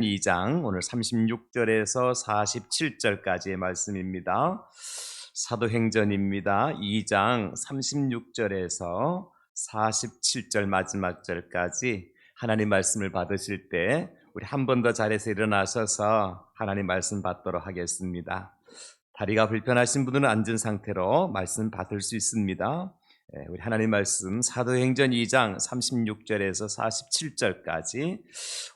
2장 오늘 36절에서 47절까지의 말씀입니다. 사도행전입니다. 2장 36절에서 47절 마지막 절까지 하나님 말씀을 받으실 때 우리 한 번 더 자리에서 일어나셔서 하나님 말씀 받도록 하겠습니다. 다리가 불편하신 분들은 앉은 상태로 말씀 받을 수 있습니다. 우리 하나님 말씀 사도행전 2장 36절에서 47절까지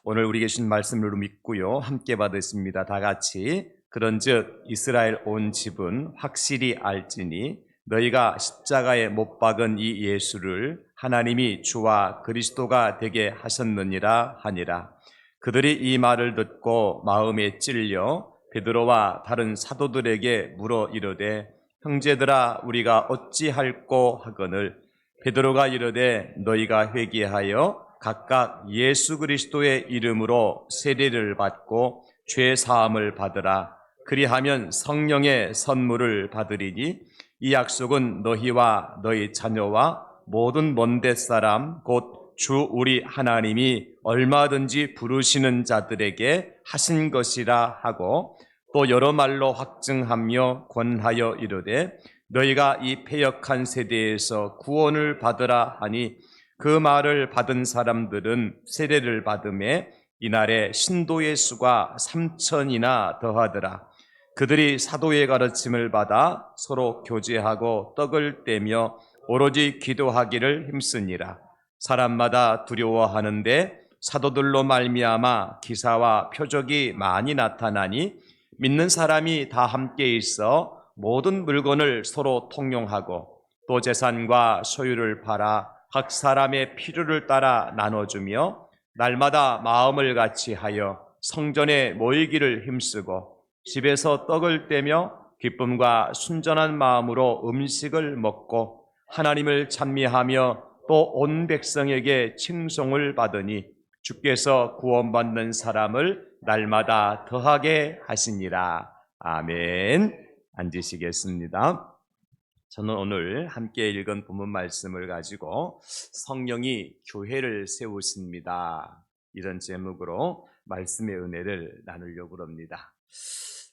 오늘 우리에게 주신 말씀으로 믿고요 함께 받으십니다. 다 같이 그런즉 이스라엘 온 집은 확실히 알지니 너희가 십자가에 못 박은 이 예수를 하나님이 주와 그리스도가 되게 하셨느니라 하니라. 그들이 이 말을 듣고 마음에 찔려 베드로와 다른 사도들에게 물어 이르되 형제들아 우리가 어찌할꼬 하거늘 베드로가 이르되 너희가 회개하여 각각 예수 그리스도의 이름으로 세례를 받고 죄 사함을 받으라. 그리하면 성령의 선물을 받으리니 이 약속은 너희와 너희 자녀와 모든 먼데 사람 곧 주 우리 하나님이 얼마든지 부르시는 자들에게 하신 것이라 하고 또 여러 말로 확증하며 권하여 이르되 너희가 이 패역한 세대에서 구원을 받으라 하니 그 말을 받은 사람들은 세례를 받음에 이날에 신도의 수가 3천이나 더하더라. 그들이 사도의 가르침을 받아 서로 교제하고 떡을 떼며 오로지 기도하기를 힘쓰니라. 사람마다 두려워하는데 사도들로 말미암아 기사와 표적이 많이 나타나니 믿는 사람이 다 함께 있어 모든 물건을 서로 통용하고 또 재산과 소유를 팔아 각 사람의 필요를 따라 나눠주며 날마다 마음을 같이 하여 성전에 모이기를 힘쓰고 집에서 떡을 떼며 기쁨과 순전한 마음으로 음식을 먹고 하나님을 찬미하며 또 온 백성에게 칭송을 받으니 주께서 구원받는 사람을 날마다 더하게 하시니라. 아멘. 앉으시겠습니다. 저는 오늘 함께 읽은 본문 말씀을 가지고 성령이 교회를 세우십니다, 이런 제목으로 말씀의 은혜를 나누려고 합니다.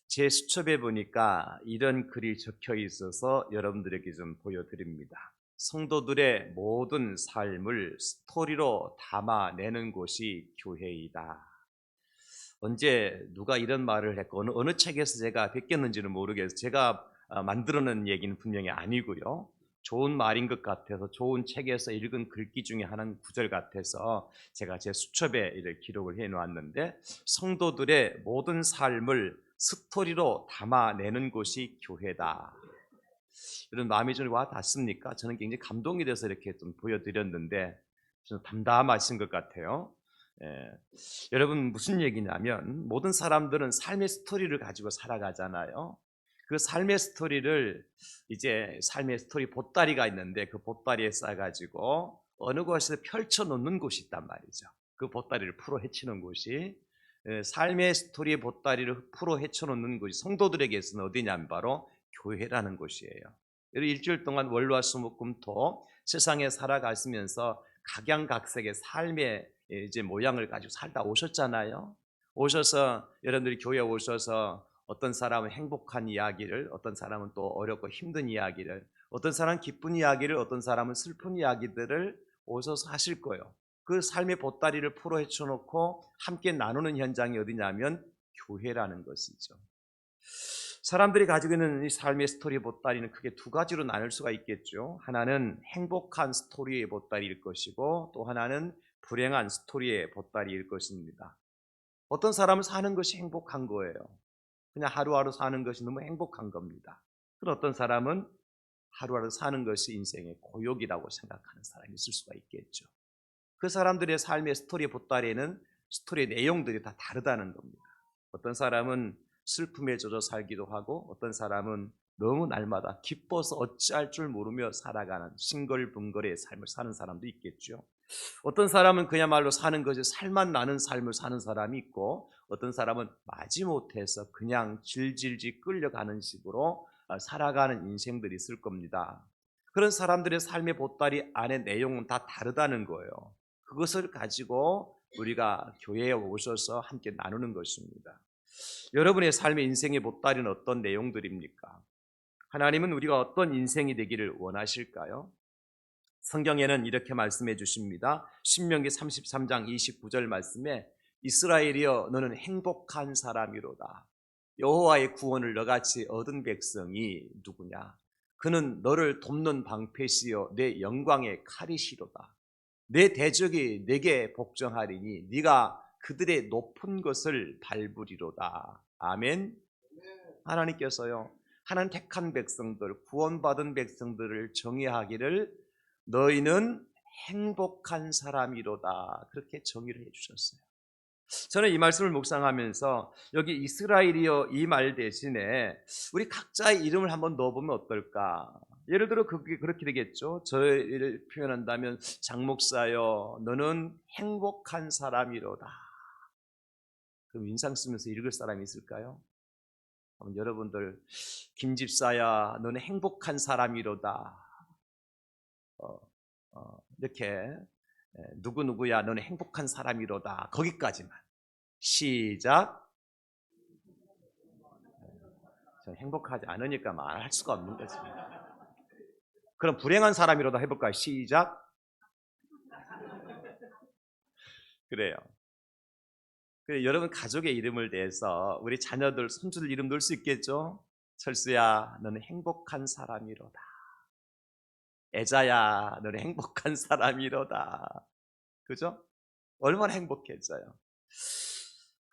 제 수첩에 보니까 이런 글이 적혀 있어서 여러분들에게 좀 보여드립니다. 성도들의 모든 삶을 스토리로 담아내는 곳이 교회이다. 언제 누가 이런 말을 했고 어느 책에서 제가 뵙겠는지는 모르겠어요. 제가 만들어낸 얘기는 분명히 아니고요. 좋은 말인 것 같아서 좋은 책에서 읽은 글귀 중에 하나는 구절 같아서 제가 제 수첩에 이렇게 기록을 해놓았는데 성도들의 모든 삶을 스토리로 담아내는 곳이 교회다. 이런 마음이 좀 와 닿습니까? 저는 굉장히 감동이 돼서 이렇게 좀 보여드렸는데 좀 담담하신 것 같아요. 예. 여러분 무슨 얘기냐면 모든 사람들은 삶의 스토리를 가지고 살아가잖아요. 그 삶의 스토리를 이제 삶의 스토리 보따리가 있는데 그 보따리에 싸가지고 어느 곳에서 펼쳐놓는 곳이 있단 말이죠. 그 보따리를 풀어 헤치는 곳이 삶의 스토리의 보따리를 풀어 헤쳐놓는 곳이 성도들에게서는 어디냐면 바로 교회라는 곳이에요. 일주일 동안 월화수목금토 세상에 살아가시면서 각양각색의 삶의 이제 모양을 가지고 살다 오셨잖아요. 오셔서 여러분들이 교회에 오셔서 어떤 사람은 행복한 이야기를, 어떤 사람은 또 어렵고 힘든 이야기를, 어떤 사람은 기쁜 이야기를, 어떤 사람은 슬픈 이야기들을 오셔서 하실 거예요. 그 삶의 보따리를 풀어 헤쳐놓고 함께 나누는 현장이 어디냐면 교회라는 것이죠. 사람들이 가지고 있는 이 삶의 스토리 보따리는 크게 두 가지로 나눌 수가 있겠죠. 하나는 행복한 스토리의 보따리일 것이고 또 하나는 불행한 스토리의 보따리일 것입니다. 어떤 사람은 사는 것이 행복한 거예요. 그냥 하루하루 사는 것이 너무 행복한 겁니다. 그런 어떤 사람은 하루하루 사는 것이 인생의 고역이라고 생각하는 사람이 있을 수가 있겠죠. 그 사람들의 삶의 스토리 보따리에는 스토리의 내용들이 다 다르다는 겁니다. 어떤 사람은 슬픔에 젖어 살기도 하고 어떤 사람은 너무 날마다 기뻐서 어찌할 줄 모르며 살아가는 싱글벙글의 삶을 사는 사람도 있겠죠. 어떤 사람은 그야말로 사는 것이 살맛 나는 삶을 사는 사람이 있고 어떤 사람은 마지못해서 그냥 질질질 끌려가는 식으로 살아가는 인생들이 있을 겁니다. 그런 사람들의 삶의 보따리 안에 내용은 다 다르다는 거예요. 그것을 가지고 우리가 교회에 오셔서 함께 나누는 것입니다. 여러분의 삶의 인생의 보따리는 어떤 내용들입니까? 하나님은 우리가 어떤 인생이 되기를 원하실까요? 성경에는 이렇게 말씀해 주십니다. 신명기 33장 29절 말씀에 이스라엘이여 너는 행복한 사람이로다. 여호와의 구원을 너같이 얻은 백성이 누구냐? 그는 너를 돕는 방패시여 내 영광의 칼이시로다. 내 대적이 내게 복종하리니 네가 그들의 높은 것을 밟으리로다. 아멘. 하나님께서요, 하나님 택한 백성들, 구원받은 백성들을 정의하기를 너희는 행복한 사람이로다, 그렇게 정의를 해주셨어요. 저는 이 말씀을 묵상하면서 여기 이스라엘이여 이 말 대신에 우리 각자의 이름을 한번 넣어보면 어떨까? 예를 들어 그게 그렇게 되겠죠. 저를 표현한다면 장목사여 너는 행복한 사람이로다. 그럼 인상 쓰면서 읽을 사람이 있을까요? 그럼 여러분들 김집사야 너는 행복한 사람이로다. 이렇게 누구누구야 너는 행복한 사람이로다. 거기까지만. 시작. 저 행복하지 않으니까 말할 수가 없는 거지. 그럼 불행한 사람이로다 해볼까요? 시작. 그래요. 그래, 여러분 가족의 이름을 대해서 우리 자녀들, 손주들 이름 넣을 수 있겠죠? 철수야 너는 행복한 사람이로다. 애자야 너는 행복한 사람이로다. 그죠? 얼마나 행복해져요.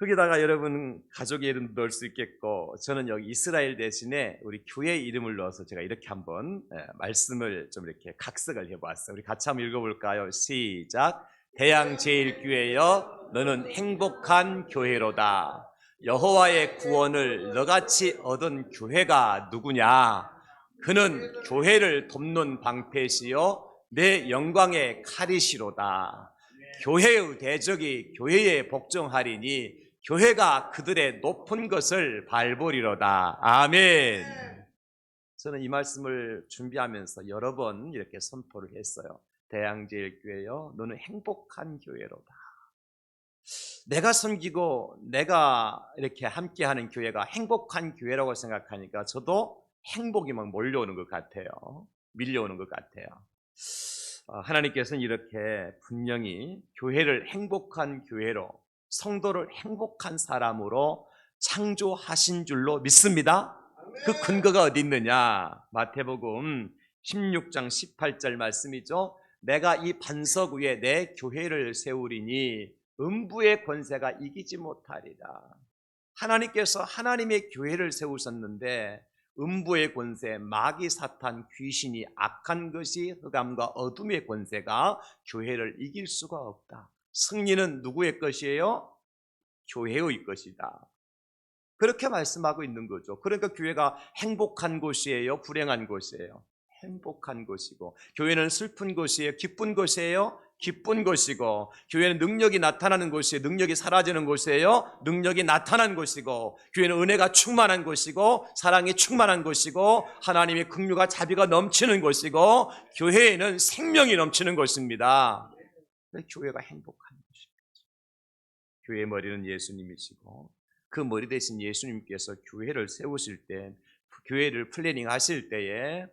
거기다가 여러분 가족의 이름 넣을 수 있겠고, 저는 여기 이스라엘 대신에 우리 교회의 이름을 넣어서 제가 이렇게 한번 말씀을 좀 이렇게 각색을 해보았어요. 우리 같이 한번 읽어볼까요? 시작. 대양제일교회여 너는 행복한 교회로다. 여호와의 구원을 너같이 얻은 교회가 누구냐? 그는 교회를 돕는 방패시요 내 영광의 칼이시로다. 교회의 대적이 교회에 복종하리니 교회가 그들의 높은 것을 밟으리로다. 아멘. 저는 이 말씀을 준비하면서 여러 번 이렇게 선포를 했어요. 대양제일교회여 너는 행복한 교회로다. 내가 섬기고 내가 이렇게 함께하는 교회가 행복한 교회라고 생각하니까 저도 행복이 막 몰려오는 것 같아요. 밀려오는 것 같아요. 하나님께서는 이렇게 분명히 교회를 행복한 교회로, 성도를 행복한 사람으로 창조하신 줄로 믿습니다. 그 근거가 어디 있느냐? 마태복음 16장 18절 말씀이죠. 내가 이 반석 위에 내 교회를 세우리니 음부의 권세가 이기지 못하리라. 하나님께서 하나님의 교회를 세우셨는데 음부의 권세, 마귀 사탄, 귀신이, 악한 것이, 흑암과 어둠의 권세가 교회를 이길 수가 없다. 승리는 누구의 것이에요? 교회의 것이다. 그렇게 말씀하고 있는 거죠. 그러니까 교회가 행복한 곳이에요? 불행한 곳이에요? 행복한 곳이고, 교회는 슬픈 곳이에요? 기쁜 곳이에요? 기쁜 곳이고, 교회는 능력이 나타나는 곳이에요? 능력이 사라지는 곳이에요? 능력이 나타난 곳이고, 교회는 은혜가 충만한 곳이고, 사랑이 충만한 곳이고, 하나님의 긍휼과 자비가 넘치는 곳이고, 교회에는 생명이 넘치는 곳입니다. 교회가 행복한 곳입니다. 교회의 머리는 예수님이시고, 그 머리 대신 예수님께서 교회를 세우실 때, 교회를 플래닝 하실 때에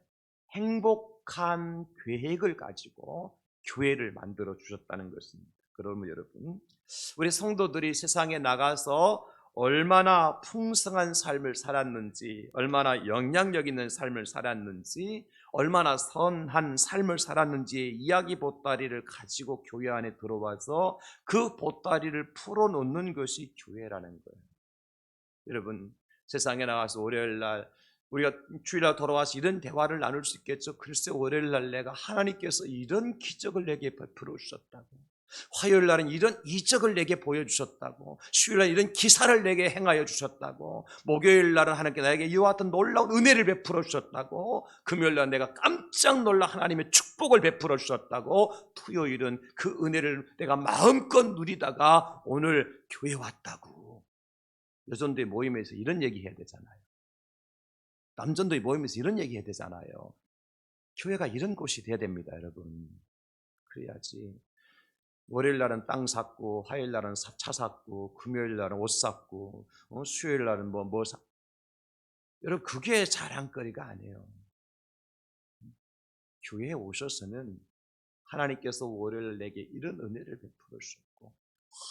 행복한 계획을 가지고 교회를 만들어 주셨다는 것입니다. 그러면 여러분, 우리 성도들이 세상에 나가서 얼마나 풍성한 삶을 살았는지, 얼마나 영향력 있는 삶을 살았는지, 얼마나 선한 삶을 살았는지의 이야기 보따리를 가지고 교회 안에 들어와서 그 보따리를 풀어놓는 것이 교회라는 거예요. 여러분, 세상에 나가서 월요일날 우리가 주일날 돌아와서 이런 대화를 나눌 수 있겠죠. 글쎄 월요일날 내가 하나님께서 이런 기적을 내게 베풀어 주셨다고, 화요일날은 이런 이적을 내게 보여주셨다고, 수요일날 이런 기사를 내게 행하여 주셨다고, 목요일날은 하나님께서 나에게 이와 같은 놀라운 은혜를 베풀어 주셨다고, 금요일날 내가 깜짝 놀라 하나님의 축복을 베풀어 주셨다고, 토요일은 그 은혜를 내가 마음껏 누리다가 오늘 교회 왔다고. 여전도의 모임에서 이런 얘기 해야 되잖아요. 남전도의 모임에서 이런 얘기 해야 되잖아요. 교회가 이런 곳이 돼야 됩니다, 여러분. 그래야지. 월요일 날은 땅 샀고, 화요일 날은 차 샀고, 금요일 날은 옷 샀고, 수요일 날은 뭐 샀고. 여러분, 그게 자랑거리가 아니에요. 교회에 오셔서는 하나님께서 월요일 내게 이런 은혜를 베풀으셨고,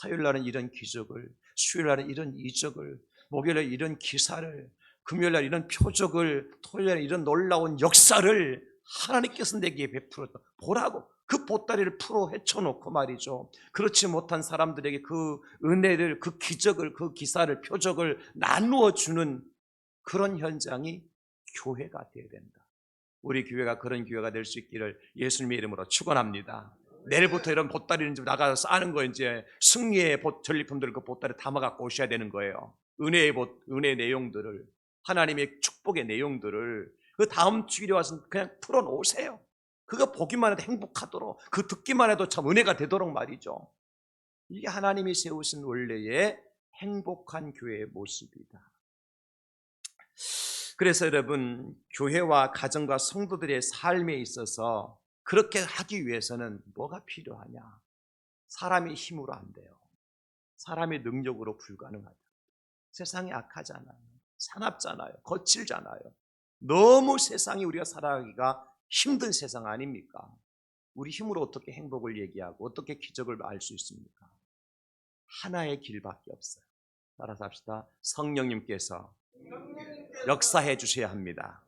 화요일 날은 이런 기적을, 수요일 날은 이런 이적을, 목요일 날 이런 기사를, 금요일 날 이런 표적을, 토요일 날 이런 놀라운 역사를 하나님께서 내게 베풀었다. 보라고. 그 보따리를 풀어 헤쳐놓고 말이죠. 그렇지 못한 사람들에게 그 은혜를, 그 기적을, 그 기사를, 표적을 나누어 주는 그런 현장이 교회가 되어야 된다. 우리 교회가 그런 교회가 될 수 있기를 예수님의 이름으로 축원합니다. 내일부터 이런 보따리는 좀 나가서 싸는 거, 이제 승리의 전리품들을 그 보따리에 담아 갖고 오셔야 되는 거예요. 은혜의 내용들을, 하나님의 축복의 내용들을 그 다음 주일에 와서 그냥 풀어 놓으세요. 그거 보기만 해도 행복하도록, 그 듣기만 해도 참 은혜가 되도록 말이죠. 이게 하나님이 세우신 원래의 행복한 교회의 모습이다. 그래서 여러분, 교회와 가정과 성도들의 삶에 있어서 그렇게 하기 위해서는 뭐가 필요하냐? 사람의 힘으로 안 돼요. 사람의 능력으로 불가능하다. 세상이 악하잖아요. 사납잖아요. 거칠잖아요. 너무 세상이 우리가 살아가기가 힘든 세상 아닙니까? 우리 힘으로 어떻게 행복을 얘기하고 어떻게 기적을 알 수 있습니까? 하나의 길밖에 없어요. 따라서 합시다. 성령님께서 역사해 주셔야 합니다.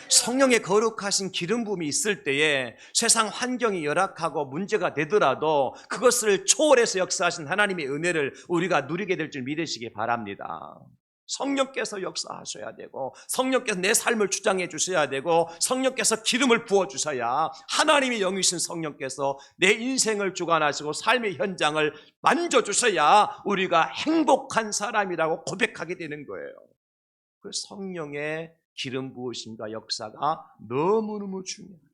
성령의 거룩하신 기름 부음이 있을 때에 세상 환경이 열악하고 문제가 되더라도 그것을 초월해서 역사하신 하나님의 은혜를 우리가 누리게 될 줄 믿으시기 바랍니다. 성령께서 역사하셔야 되고, 성령께서 내 삶을 주장해 주셔야 되고, 성령께서 기름을 부어 주셔야, 하나님의 영이신 성령께서 내 인생을 주관하시고 삶의 현장을 만져 주셔야 우리가 행복한 사람이라고 고백하게 되는 거예요. 그 성령의 기름 부으심과 역사가 너무너무 중요합니다.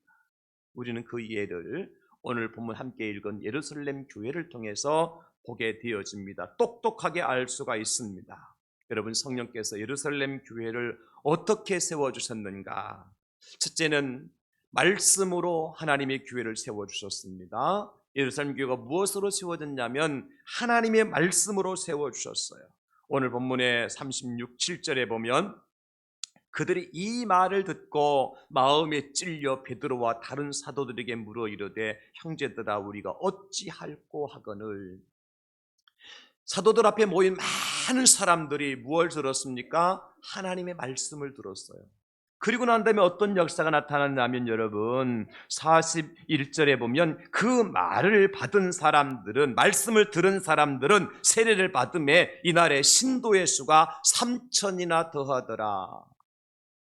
우리는 그 예를 오늘 본문 함께 읽은 예루살렘 교회를 통해서 보게 되어집니다. 똑똑하게 알 수가 있습니다. 여러분, 성령께서 예루살렘 교회를 어떻게 세워주셨는가? 첫째는 말씀으로 하나님의 교회를 세워주셨습니다. 예루살렘 교회가 무엇으로 세워졌냐면 하나님의 말씀으로 세워주셨어요. 오늘 본문의 36, 7절에 보면 그들이 이 말을 듣고 마음에 찔려 베드로와 다른 사도들에게 물어 이르되 형제들아 우리가 어찌할꼬 하거늘. 사도들 앞에 모인 많은 사람들이 무엇을 들었습니까? 하나님의 말씀을 들었어요. 그리고 난 다음에 어떤 역사가 나타났냐면 여러분 41절에 보면 그 말을 받은 사람들은, 말씀을 들은 사람들은 세례를 받음에 이날에 신도의 수가 3천이나 더하더라.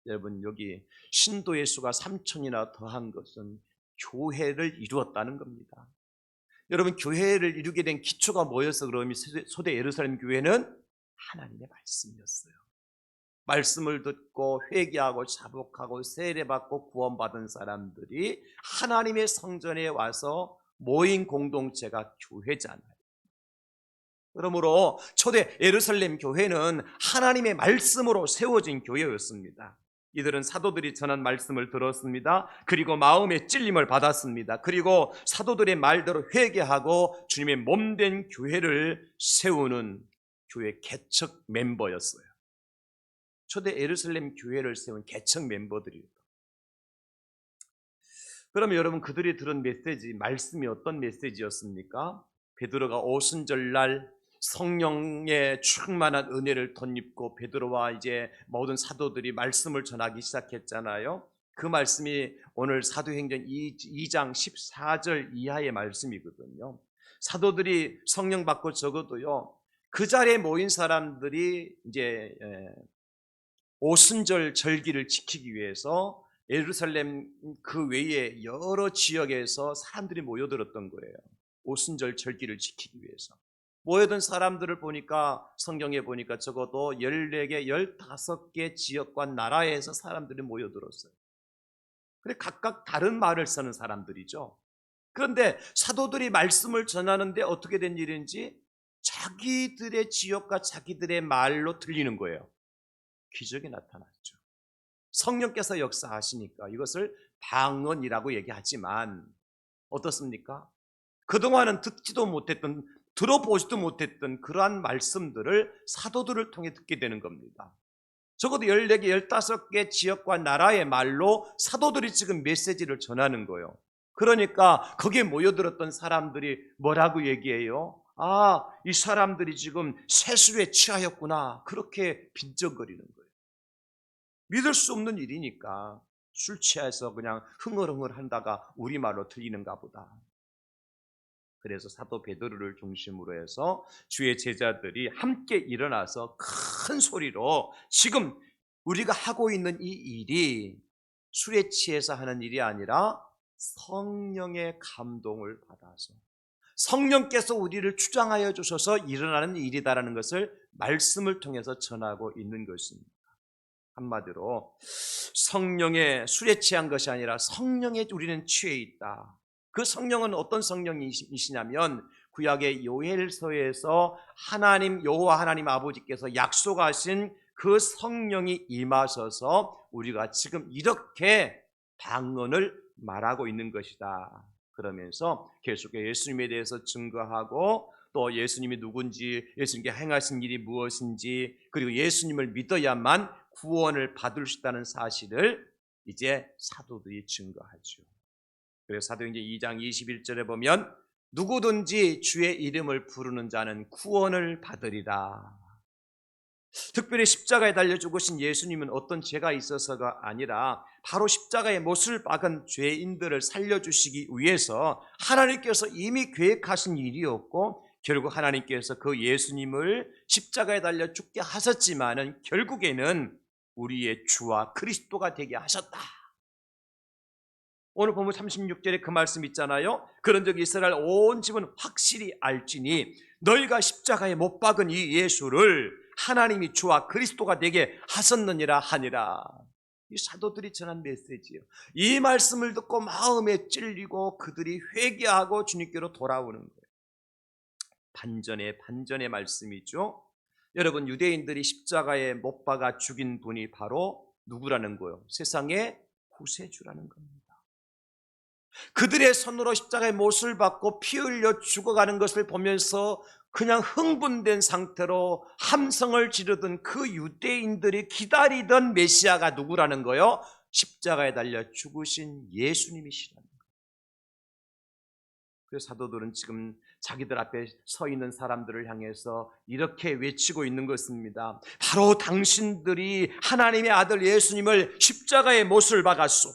여러분, 여기 신도의 수가 3천이나 더한 것은 교회를 이루었다는 겁니다. 여러분, 교회를 이루게 된 기초가 뭐였어? 그러면 소대 예루살렘 교회는 하나님의 말씀이었어요. 말씀을 듣고 회개하고 자복하고 세례받고 구원받은 사람들이 하나님의 성전에 와서 모인 공동체가 교회잖아요. 그러므로 초대 예루살렘 교회는 하나님의 말씀으로 세워진 교회였습니다. 이들은 사도들이 전한 말씀을 들었습니다. 그리고 마음의 찔림을 받았습니다. 그리고 사도들의 말대로 회개하고 주님의 몸된 교회를 세우는 교회 개척 멤버였어요. 초대 예루살렘 교회를 세운 개척 멤버들이에요. 그러면 여러분, 그들이 들은 메시지, 말씀이 어떤 메시지였습니까? 베드로가 오순절날 성령의 충만한 은혜를 덧입고 베드로와 이제 모든 사도들이 말씀을 전하기 시작했잖아요. 그 말씀이 오늘 사도행전 2장 14절 이하의 말씀이거든요. 사도들이 성령 받고 적어도요, 그 자리에 모인 사람들이 이제 오순절 절기를 지키기 위해서 예루살렘 그 외에 여러 지역에서 사람들이 모여들었던 거예요. 오순절 절기를 지키기 위해서 모여든 사람들을 보니까, 성경에 보니까 적어도 14개, 15개 지역과 나라에서 사람들이 모여들었어요. 근데 각각 다른 말을 쓰는 사람들이죠. 그런데 사도들이 말씀을 전하는데 어떻게 된 일인지 자기들의 지역과 자기들의 말로 들리는 거예요. 기적이 나타났죠. 성령께서 역사하시니까 이것을 방언이라고 얘기하지만 어떻습니까? 그동안은 듣지도 못했던, 들어보지도 못했던 그러한 말씀들을 사도들을 통해 듣게 되는 겁니다. 적어도 14개, 15개 지역과 나라의 말로 사도들이 지금 메시지를 전하는 거예요. 그러니까 거기에 모여들었던 사람들이 뭐라고 얘기해요? 아, 이 사람들이 지금 세술에 취하였구나. 그렇게 빈정거리는 거예요. 믿을 수 없는 일이니까 술 취해서 그냥 흥얼흥얼 한다가 우리말로 들리는가 보다. 그래서 사도 베드로를 중심으로 해서 주의 제자들이 함께 일어나서 큰 소리로 지금 우리가 하고 있는 이 일이 술에 취해서 하는 일이 아니라 성령의 감동을 받아서 성령께서 우리를 주장하여 주셔서 일어나는 일이다라는 것을 말씀을 통해서 전하고 있는 것입니다. 한마디로 성령의 술에 취한 것이 아니라 성령에 우리는 취해 있다. 그 성령은 어떤 성령이시냐면 구약의 요엘서에서 하나님 여호와 하나님 아버지께서 약속하신 그 성령이 임하셔서 우리가 지금 이렇게 방언을 말하고 있는 것이다. 그러면서 계속해서 예수님에 대해서 증거하고 또 예수님이 누군지, 예수님께 행하신 일이 무엇인지, 그리고 예수님을 믿어야만 구원을 받을 수 있다는 사실을 이제 사도들이 증거하죠. 그래서 사도행전 2장 21절에 보면 누구든지 주의 이름을 부르는 자는 구원을 받으리라. 특별히 십자가에 달려 죽으신 예수님은 어떤 죄가 있어서가 아니라 바로 십자가의 못을 박은 죄인들을 살려주시기 위해서 하나님께서 이미 계획하신 일이었고, 결국 하나님께서 그 예수님을 십자가에 달려 죽게 하셨지만은 결국에는 우리의 주와 그리스도가 되게 하셨다. 오늘 보면 36절에 그 말씀 있잖아요. 그런즉 이스라엘 온 집은 확실히 알지니 너희가 십자가에 못 박은 이 예수를 하나님이 주와 그리스도가 되게 하셨느니라 하니라. 이 사도들이 전한 메시지예요. 이 말씀을 듣고 마음에 찔리고 그들이 회개하고 주님께로 돌아오는 거예요. 반전의 말씀이죠. 여러분, 유대인들이 십자가에 못 박아 죽인 분이 바로 누구라는 거예요? 세상의 구세주라는 겁니다. 그들의 손으로 십자가의 못을 받고 피 흘려 죽어가는 것을 보면서 그냥 흥분된 상태로 함성을 지르던 그 유대인들이 기다리던 메시아가 누구라는 거예요? 십자가에 달려 죽으신 예수님이시라는 거예요. 그래서 사도들은 지금 자기들 앞에 서 있는 사람들을 향해서 이렇게 외치고 있는 것입니다. 바로 당신들이 하나님의 아들 예수님을 십자가에 못을 박았소.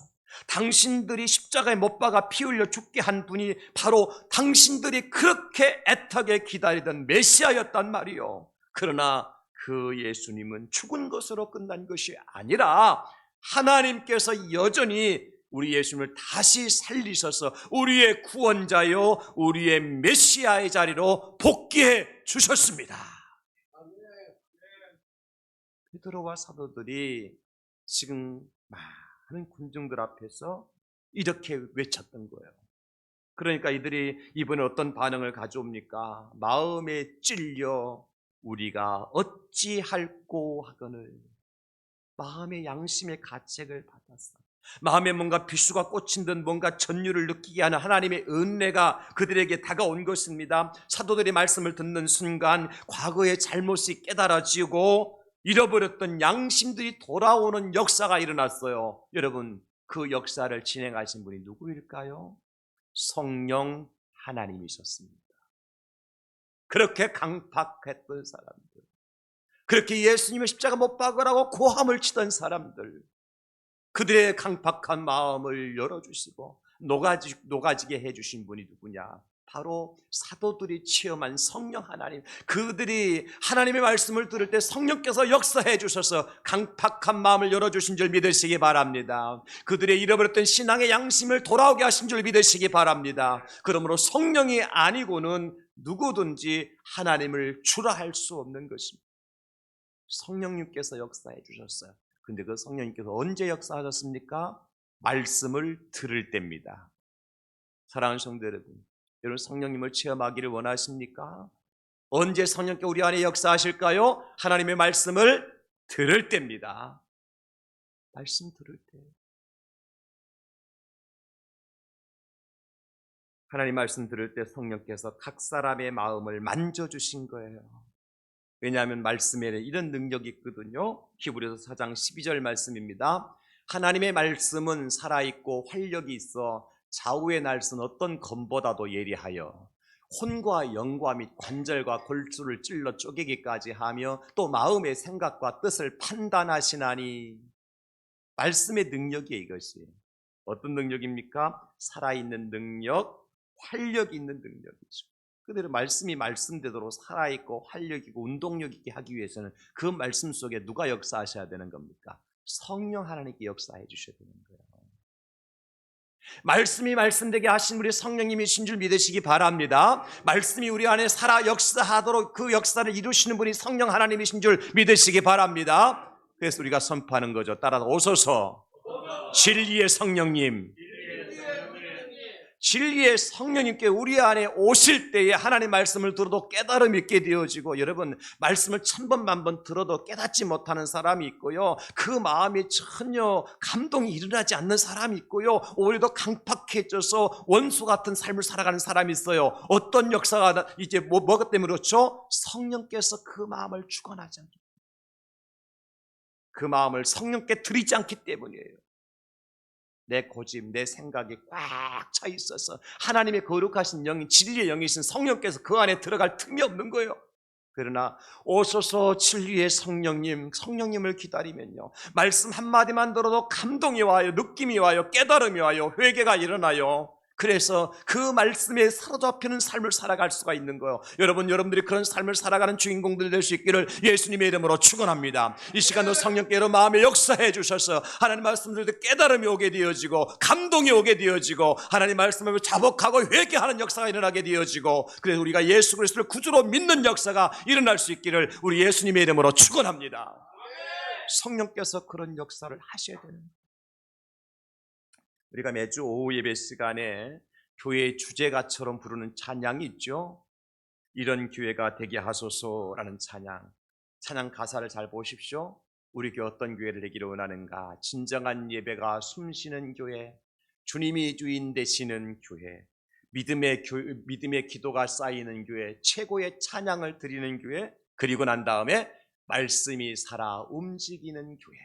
당신들이 십자가에 못 박아 피 흘려 죽게 한 분이 바로 당신들이 그렇게 애타게 기다리던 메시아였단 말이요. 그러나 그 예수님은 죽은 것으로 끝난 것이 아니라 하나님께서 여전히 우리 예수님을 다시 살리셔서 우리의 구원자요 우리의 메시아의 자리로 복귀해 주셨습니다. 베드로와 사도들이 지금 많은 군중들 앞에서 이렇게 외쳤던 거예요. 그러니까 이들이 이번에 어떤 반응을 가져옵니까? 마음에 찔려 우리가 어찌할꼬 하거늘. 마음의 양심의 가책을 받았어. 마음에 뭔가 비수가 꽂힌 듯 뭔가 전율을 느끼게 하는 하나님의 은혜가 그들에게 다가온 것입니다. 사도들의 말씀을 듣는 순간 과거의 잘못이 깨달아지고 잃어버렸던 양심들이 돌아오는 역사가 일어났어요. 여러분, 그 역사를 진행하신 분이 누구일까요? 성령 하나님이셨습니다. 그렇게 강팍했던 사람들, 그렇게 예수님의 십자가 못 박으라고 고함을 치던 사람들, 그들의 강팍한 마음을 열어주시고 녹아지게 해주신 분이 누구냐? 바로 사도들이 체험한 성령 하나님. 그들이 하나님의 말씀을 들을 때 성령께서 역사해 주셔서 강팍한 마음을 열어주신 줄 믿으시기 바랍니다. 그들의 잃어버렸던 신앙의 양심을 돌아오게 하신 줄 믿으시기 바랍니다. 그러므로 성령이 아니고는 누구든지 하나님을 주라 할 수 없는 것입니다. 성령님께서 역사해 주셨어요. 근데 그 성령님께서 언제 역사하셨습니까? 말씀을 들을 때입니다. 사랑하는 성도 여러분, 여러분 성령님을 체험하기를 원하십니까? 언제 성령께 우리 안에 역사하실까요? 하나님의 말씀을 들을 때입니다. 말씀 들을 때. 하나님 말씀 들을 때 성령께서 각 사람의 마음을 만져주신 거예요. 왜냐하면 말씀에 이런 능력이 있거든요. 히브리서 4장 12절 말씀입니다. 하나님의 말씀은 살아있고 활력이 있어 좌우의 날선 어떤 검보다도 예리하여 혼과 영과 및 관절과 골수를 찔러 쪼개기까지 하며 또 마음의 생각과 뜻을 판단하시나니. 말씀의 능력이에요. 이것이 어떤 능력입니까? 살아있는 능력, 활력 있는 능력이죠. 그대로 말씀이 말씀대로 살아있고 활력이고 운동력 있게 하기 위해서는 그 말씀 속에 누가 역사하셔야 되는 겁니까? 성령 하나님께 역사해 주셔야 되는 거예요. 말씀이 말씀되게 하신 우리 성령님이신 줄 믿으시기 바랍니다. 말씀이 우리 안에 살아 역사하도록 그 역사를 이루시는 분이 성령 하나님이신 줄 믿으시기 바랍니다. 그래서 우리가 선포하는 거죠. 따라서 오소서 진리의 성령님, 진리의 성령님께 우리 안에 오실 때에 하나님 말씀을 들어도 깨달음이 있게 되어지고, 여러분 말씀을 1000번 만번 들어도 깨닫지 못하는 사람이 있고요, 그 마음에 전혀 감동이 일어나지 않는 사람이 있고요, 오히려 더 강팍해져서 원수 같은 삶을 살아가는 사람이 있어요. 어떤 역사가 이제 뭐가 때문에 그렇죠? 성령께서 그 마음을 주관하지 않기, 그 마음을 성령께 드리지 않기 때문이에요. 내 고집, 내 생각이 꽉 차 있어서 하나님의 거룩하신 영이, 진리의 영이신 성령께서 그 안에 들어갈 틈이 없는 거예요. 그러나 오소서 진리의 성령님, 성령님을 기다리면요, 말씀 한마디만 들어도 감동이 와요, 느낌이 와요, 깨달음이 와요, 회개가 일어나요. 그래서 그 말씀에 사로잡히는 삶을 살아갈 수가 있는 거예요. 여러분들이 그런 삶을 살아가는 주인공들 될 수 있기를 예수님의 이름으로 축원합니다. 이 시간도 성령께 여러분 마음에 역사해 주셔서 하나님 말씀 들을 때 깨달음이 오게 되어지고 감동이 오게 되어지고 하나님 말씀을 자복하고 회개하는 역사가 일어나게 되어지고, 그래서 우리가 예수 그리스도를 구주로 믿는 역사가 일어날 수 있기를 우리 예수님의 이름으로 축원합니다. 성령께서 그런 역사를 하셔야 되는 거예요. 우리가 매주 오후 예배 시간에 교회의 주제가처럼 부르는 찬양이 있죠. 이런 교회가 되게 하소서라는 찬양 가사를 잘 보십시오. 우리 교회 어떤 교회를 되기를 원하는가? 진정한 예배가 숨쉬는 교회, 주님이 주인 되시는 교회, 믿음의 기도가 쌓이는 교회, 최고의 찬양을 드리는 교회, 그리고 난 다음에 말씀이 살아 움직이는 교회,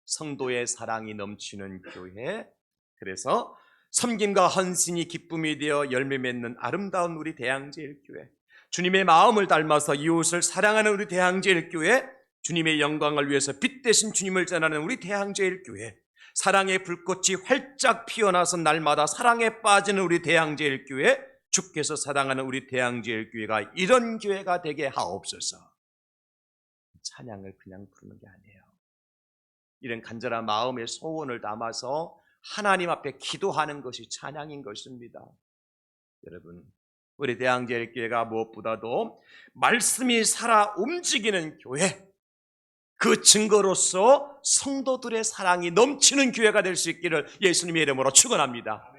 성도의 사랑이 넘치는 교회, 그래서 섬김과 헌신이 기쁨이 되어 열매 맺는 아름다운 우리 대양제일교회, 주님의 마음을 닮아서 이웃을 사랑하는 우리 대양제일교회, 주님의 영광을 위해서 빛 대신 주님을 전하는 우리 대양제일교회, 사랑의 불꽃이 활짝 피어나서 날마다 사랑에 빠지는 우리 대양제일교회, 주께서 사랑하는 우리 대양제일교회가 이런 교회가 되게 하옵소서. 찬양을 그냥 부르는 게 아니에요. 이런 간절한 마음의 소원을 담아서 하나님 앞에 기도하는 것이 찬양인 것입니다. 여러분, 우리 대양제일교회가 무엇보다도 말씀이 살아 움직이는 교회, 그 증거로서 성도들의 사랑이 넘치는 교회가 될 수 있기를 예수님의 이름으로 축원합니다.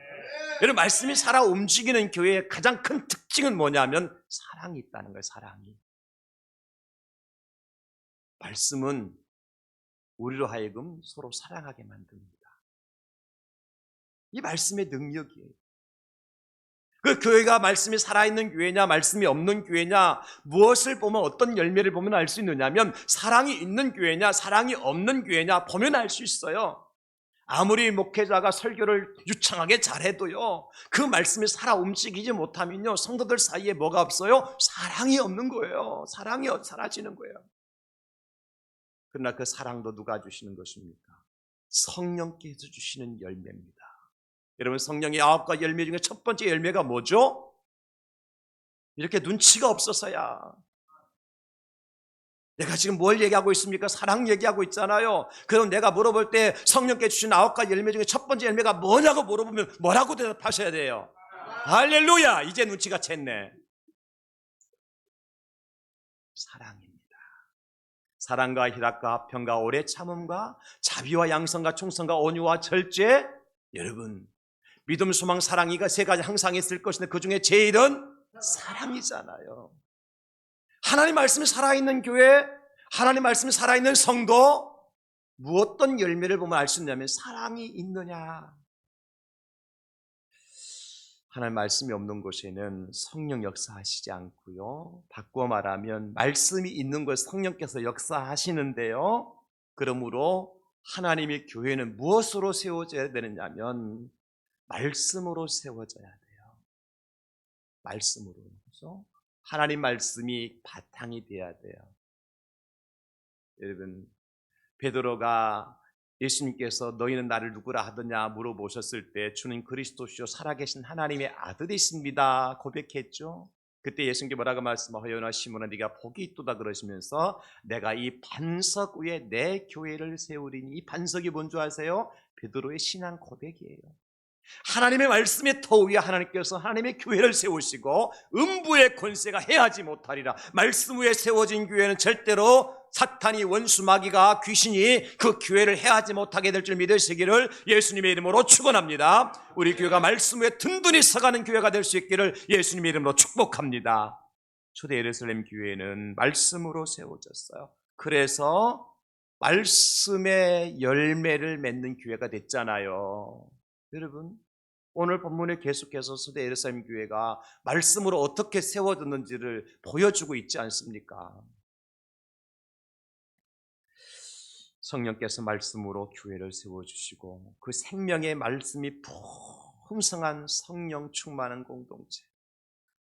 여러분, 말씀이 살아 움직이는 교회의 가장 큰 특징은 뭐냐면 사랑이 있다는 거예요. 사랑이. 말씀은 우리로 하여금 서로 사랑하게 만듭니다. 이 말씀의 능력이에요. 그 교회가 말씀이 살아있는 교회냐 말씀이 없는 교회냐, 무엇을 보면, 어떤 열매를 보면 알 수 있느냐면 사랑이 있는 교회냐 사랑이 없는 교회냐 보면 알 수 있어요. 아무리 목회자가 설교를 유창하게 잘해도요, 그 말씀이 살아 움직이지 못하면요, 성도들 사이에 뭐가 없어요? 사랑이 없는 거예요. 사랑이 사라지는 거예요. 그러나 그 사랑도 누가 주시는 것입니까? 성령께서 주시는 열매입니다. 여러분, 성령의 9가지 열매 중에 첫 번째 열매가 뭐죠? 이렇게 눈치가 없어서야. 내가 지금 뭘 얘기하고 있습니까? 사랑 얘기하고 있잖아요. 그럼 내가 물어볼 때 성령께 주신 9가지 열매 중에 첫 번째 열매가 뭐냐고 물어보면 뭐라고 대답하셔야 돼요? 할렐루야! 이제 눈치가 챘네. 사랑입니다. 사랑과 희락과 화평과 오래 참음과 자비와 양성과 충성과 온유와 절제. 여러분, 믿음, 소망, 사랑이가 3가지 항상 있을 것인데 그 중에 제일은 사랑이잖아요. 하나님 말씀이 살아있는 교회, 하나님 말씀이 살아있는 성도, 무엇떤 열매를 보면 알 수 있냐면 사랑이 있느냐. 하나님 말씀이 없는 곳에는 성령 역사하시지 않고요. 바꾸어 말하면 말씀이 있는 곳에 성령께서 역사하시는데요. 그러므로 하나님의 교회는 무엇으로 세워져야 되느냐면 말씀으로 세워져야 돼요. 말씀으로. 그래서 하나님 말씀이 바탕이 돼야 돼요. 여러분, 베드로가 예수님께서 너희는 나를 누구라 하더냐 물어보셨을 때 주는 그리스도시요 살아계신 하나님의 아들이십니다 고백했죠. 그때 예수님께 뭐라고 말씀하여나 시몬아 네가 복이 있도다 그러시면서 내가 이 반석 위에 내 교회를 세우리니 이 반석이 뭔지 아세요? 베드로의 신앙 고백이에요. 하나님의 말씀의 터 위에 하나님께서 하나님의 교회를 세우시고 음부의 권세가 해하지 못하리라. 말씀 위에 세워진 교회는 절대로 사탄이 원수 마귀가 귀신이 그 교회를 해하지 못하게 될 줄 믿으시기를 예수님의 이름으로 축원합니다. 우리 교회가 말씀 위에 든든히 서가는 교회가 될 수 있기를 예수님의 이름으로 축복합니다. 초대 예루살렘 교회는 말씀으로 세워졌어요. 그래서 말씀의 열매를 맺는 교회가 됐잖아요. 여러분, 오늘 본문에 계속해서 초대 예루살렘 교회가 말씀으로 어떻게 세워졌는지를 보여주고 있지 않습니까? 성령께서 말씀으로 교회를 세워주시고 그 생명의 말씀이 풍성한 성령 충만한 공동체.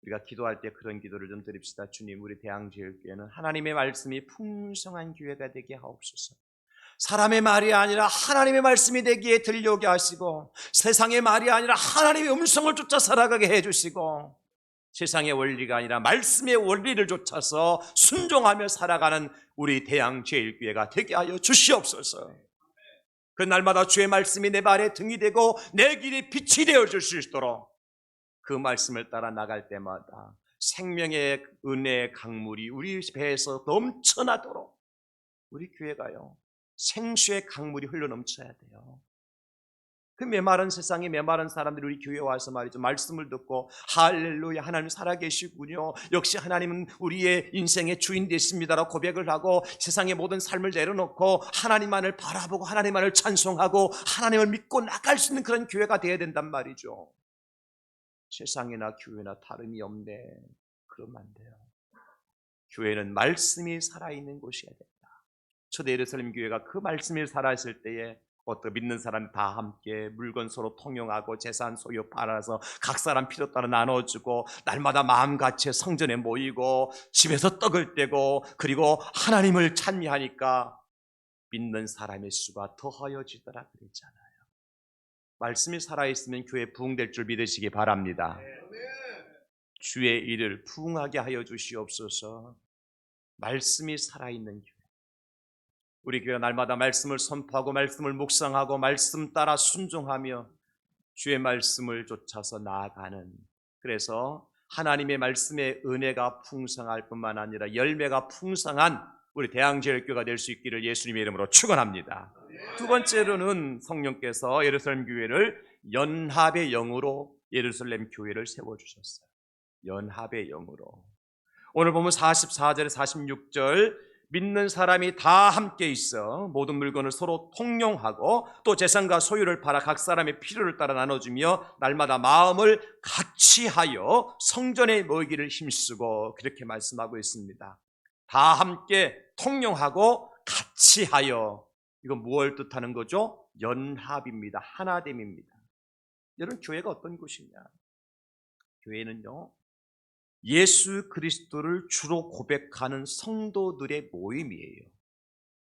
우리가 기도할 때 그런 기도를 좀 드립시다. 주님, 우리 대항제일교회는 하나님의 말씀이 풍성한 교회가 되게 하옵소서. 사람의 말이 아니라 하나님의 말씀이 되기에 들려오게 하시고 세상의 말이 아니라 하나님의 음성을 쫓아 살아가게 해주시고 세상의 원리가 아니라 말씀의 원리를 쫓아서 순종하며 살아가는 우리 대양제일교회가 되게 하여 주시옵소서. 그 날마다 주의 말씀이 내 발에 등이 되고 내 길이 빛이 되어줄 수 있도록 그 말씀을 따라 나갈 때마다 생명의 은혜의 강물이 우리 배에서 넘쳐나도록 우리 교회가요 생수의 강물이 흘러넘쳐야 돼요. 그 메마른 세상에 메마른 사람들이 우리 교회에 와서 말이죠 말씀을 듣고 할렐루야 하나님 살아계시군요, 역시 하나님은 우리의 인생의 주인 되십니다라고 고백을 하고 세상의 모든 삶을 내려놓고 하나님만을 바라보고 하나님만을 찬송하고 하나님을 믿고 나갈 수 있는 그런 교회가 되어야 된단 말이죠. 세상이나 교회나 다름이 없네, 그러면 안 돼요. 교회는 말씀이 살아있는 곳이어야 된다. 초대 예루살렘 교회가 그 말씀이 살아있을 때에 어떤 믿는 사람이 다 함께 물건 서로 통용하고 재산 소유 팔아서 각 사람 필요 따라 나눠주고 날마다 마음같이 성전에 모이고 집에서 떡을 떼고 그리고 하나님을 찬미하니까 믿는 사람의 수가 더하여지더라 그랬잖아요. 말씀이 살아있으면 교회 부흥될 줄 믿으시기 바랍니다. 주의 일을 부흥하게 하여 주시옵소서. 말씀이 살아있는 교회, 우리 교회가 날마다 말씀을 선포하고 말씀을 묵상하고 말씀 따라 순종하며 주의 말씀을 쫓아서 나아가는, 그래서 하나님의 말씀의 은혜가 풍성할 뿐만 아니라 열매가 풍성한 우리 대항제일교회가 될 수 있기를 예수님의 이름으로 축원합니다. 두 번째로는 성령께서 예루살렘 교회를 연합의 영으로 예루살렘 교회를 세워주셨어요. 연합의 영으로. 오늘 보면 44절에 46절 믿는 사람이 다 함께 있어 모든 물건을 서로 통용하고 또 재산과 소유를 팔아 각 사람의 필요를 따라 나눠주며 날마다 마음을 같이 하여 성전에 모이기를 힘쓰고 그렇게 말씀하고 있습니다. 다 함께 통용하고 같이 하여, 이건 무엇을 뜻하는 거죠? 연합입니다. 하나됨입니다. 여러분, 교회가 어떤 곳이냐? 교회는요 예수 그리스도를 주로 고백하는 성도들의 모임이에요.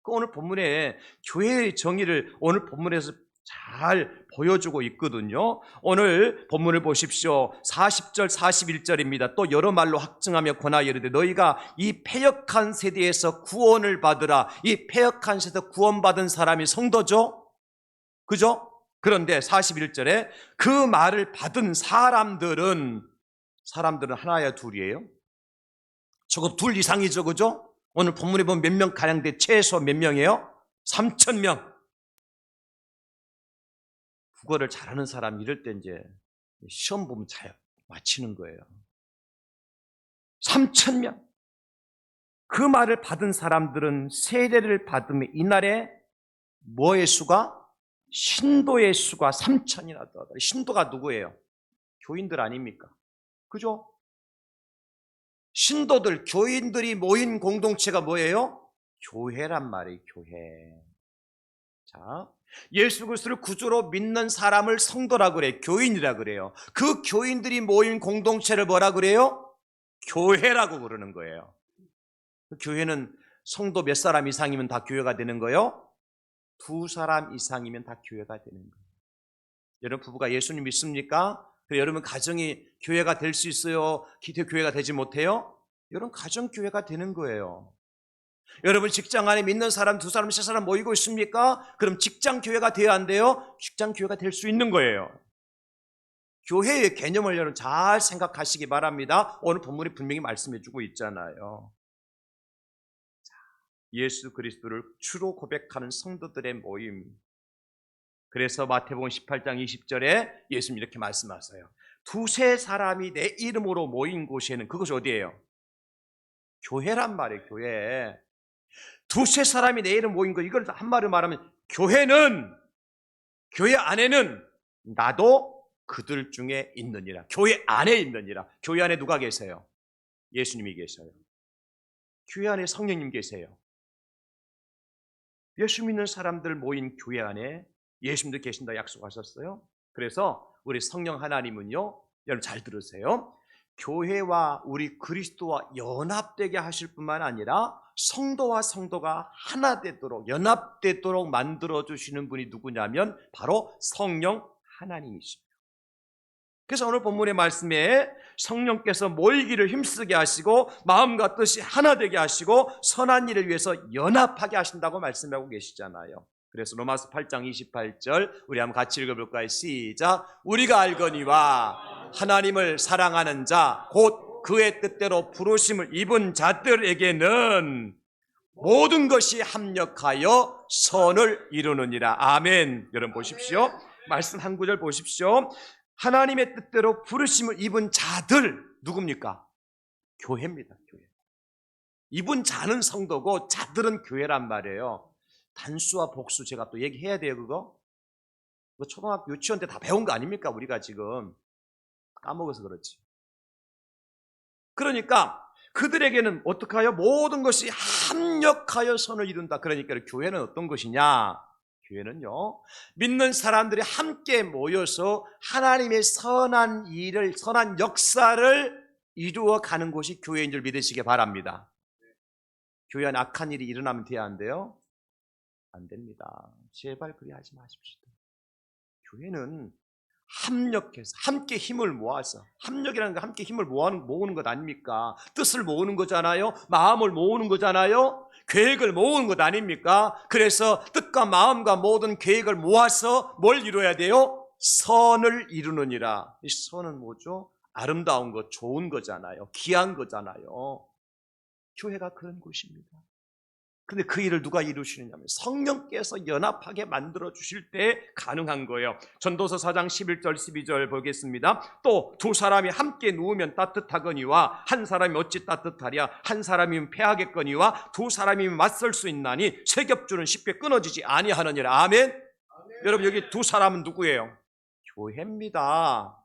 오늘 본문에 교회의 정의를 오늘 본문에서 잘 보여주고 있거든요. 오늘 본문을 보십시오. 40절 41절입니다. 또 여러 말로 확증하며 권하여 이르되 너희가 이 패역한 세대에서 구원을 받으라. 이 패역한 세대에서 구원받은 사람이 성도죠? 그죠? 그런데 41절에 그 말을 받은 사람들은 하나야 둘이에요? 저거 둘 이상이죠, 그죠? 오늘 본문에 보면 몇 명 가량 돼? 최소 몇 명이에요? 3,000명. 국어를 잘하는 사람 이럴 때 이제 시험 보면 잘 맞히는 거예요. 3,000명. 그 말을 받은 사람들은 세례를 받으며 이날에 뭐의 수가? 신도의 수가 3,000이나 더하더라. 신도가 누구예요? 교인들 아닙니까? 그죠? 신도들, 교인들이 모인 공동체가 뭐예요? 교회란 말이에요, 교회. 자, 예수 그리스도를 구주로 믿는 사람을 성도라고 그래요. 교인이라 그래요. 그 교인들이 모인 공동체를 뭐라 그래요? 교회라고 부르는 거예요. 그 교회는 성도 몇 사람 이상이면 다 교회가 되는 거예요? 두 사람 이상이면 다 교회가 되는 거예요. 여러분 부부가 예수님 믿습니까? 그래, 여러분 가정이 교회가 될 수 있어요? 기대 교회가 되지 못해요? 여러분 가정 교회가 되는 거예요. 여러분 직장 안에 믿는 사람 두 사람 세 사람 모이고 있습니까? 그럼 직장 교회가 돼야 안 돼요? 직장 교회가 될 수 있는 거예요. 교회의 개념을 여러분 잘 생각하시기 바랍니다. 오늘 본문이 분명히 말씀해 주고 있잖아요. 예수 그리스도를 주로 고백하는 성도들의 모임. 그래서 마태복음 18장 20절에 예수님 이렇게 말씀하세요. 두세 사람이 내 이름으로 모인 곳에는 그것이 어디예요? 교회란 말이에요. 교회. 두세 사람이 내 이름 모인 거, 이걸 한마디로 말하면 교회는, 교회 안에는 나도 그들 중에 있느니라. 교회 안에 있느니라. 교회 안에 누가 계세요? 예수님이 계셔요. 교회 안에 성령님 계세요. 예수 믿는 사람들 모인 교회 안에 예수님도 계신다 약속하셨어요. 그래서 우리 성령 하나님은요, 여러분 잘 들으세요. 교회와 우리 그리스도와 연합되게 하실 뿐만 아니라 성도와 성도가 하나 되도록, 연합되도록 만들어주시는 분이 누구냐면 바로 성령 하나님이십니다. 그래서 오늘 본문의 말씀에 성령께서 모이기를 힘쓰게 하시고 마음과 뜻이 하나 되게 하시고 선한 일을 위해서 연합하게 하신다고 말씀하고 계시잖아요. 그래서 로마서 8장 28절 우리 한번 같이 읽어볼까요? 시작. 우리가 알거니와 하나님을 사랑하는 자 곧 그의 뜻대로 부르심을 입은 자들에게는 모든 것이 합력하여 선을 이루느니라. 아멘. 여러분 보십시오. 말씀 한 구절 보십시오. 하나님의 뜻대로 부르심을 입은 자들 누굽니까? 교회입니다. 교회. 입은 자는 성도고 자들은 교회란 말이에요. 단수와 복수 제가 또 얘기해야 돼요. 그거 초등학교 유치원 때 다 배운 거 아닙니까? 우리가 지금 까먹어서 그렇지. 그러니까 그들에게는 어떻게 하여 모든 것이 합력하여 선을 이룬다. 그러니까 교회는 어떤 것이냐? 교회는요, 믿는 사람들이 함께 모여서 하나님의 선한 일을, 선한 역사를 이루어 가는 곳이 교회인 줄 믿으시기 바랍니다. 교회 안에 악한 일이 일어나면 돼야 안 돼요? 안 됩니다. 제발 그리 하지 마십시오. 교회는 합력해서 함께 힘을 모아서, 합력이라는 게 함께 힘을 모으는 것 아닙니까? 뜻을 모으는 거잖아요. 마음을 모으는 거잖아요. 계획을 모으는 것 아닙니까? 그래서 뜻과 마음과 모든 계획을 모아서 뭘 이루어야 돼요? 선을 이루느니라. 이 선은 뭐죠? 아름다운 것, 좋은 거잖아요. 귀한 거잖아요. 교회가 그런 곳입니다. 근데 그 일을 누가 이루시느냐면 성령께서 연합하게 만들어 주실 때 가능한 거예요. 전도서 4장 11절 12절 보겠습니다. 또 두 사람이 함께 누우면 따뜻하거니와 한 사람이 어찌 따뜻하랴. 한 사람이면 패하겠거니와 두 사람이면 맞설 수 있나니 세 겹줄은 쉽게 끊어지지 아니하느니라. 아멘. 아멘. 여러분 여기 두 사람은 누구예요? 교회입니다.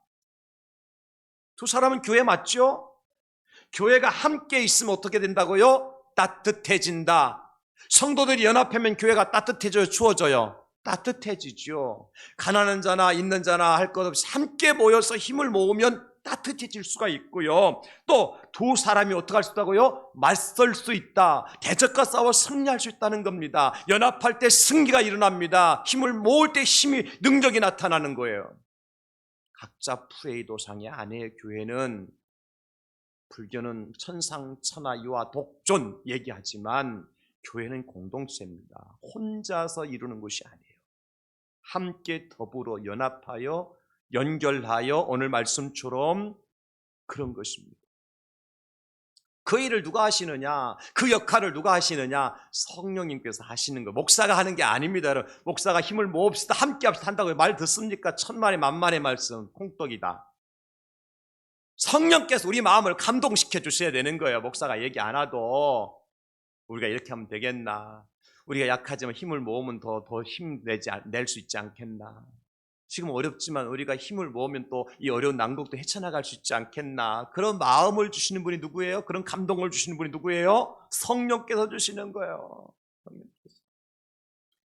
두 사람은 교회 맞죠? 교회가 함께 있으면 어떻게 된다고요? 따뜻해진다. 성도들이 연합하면 교회가 따뜻해져요, 추워져요? 따뜻해지죠. 가난한 자나 있는 자나 할 것 없이 함께 모여서 힘을 모으면 따뜻해질 수가 있고요. 또 두 사람이 어떻게 할 수 있다고요? 맞설 수 있다. 대적과 싸워 승리할 수 있다는 겁니다. 연합할 때 승리가 일어납니다. 힘을 모을 때 힘이, 능력이 나타나는 거예요. 각자 프레이 도상의 아내의 교회는, 불교는 천상천하 유아 독존 얘기하지만 교회는 공동체입니다. 혼자서 이루는 것이 아니에요. 함께 더불어 연합하여 연결하여 오늘 말씀처럼 그런 것입니다. 그 일을 누가 하시느냐? 그 역할을 누가 하시느냐? 성령님께서 하시는 거. 목사가 하는 게 아닙니다. 여러분. 목사가 힘을 모읍시다, 함께 합시다 한다고 말 듣습니까? 천만의 만만의 말씀, 콩떡이다. 성령께서 우리 마음을 감동시켜 주셔야 되는 거예요. 목사가 얘기 안 하도 우리가 이렇게 하면 되겠나? 우리가 약하지만 힘을 모으면 더 힘 낼 수 있지 않겠나? 지금 어렵지만 우리가 힘을 모으면 또 이 어려운 난국도 헤쳐나갈 수 있지 않겠나. 그런 마음을 주시는 분이 누구예요? 그런 감동을 주시는 분이 누구예요? 성령께서 주시는 거예요. 성령께서.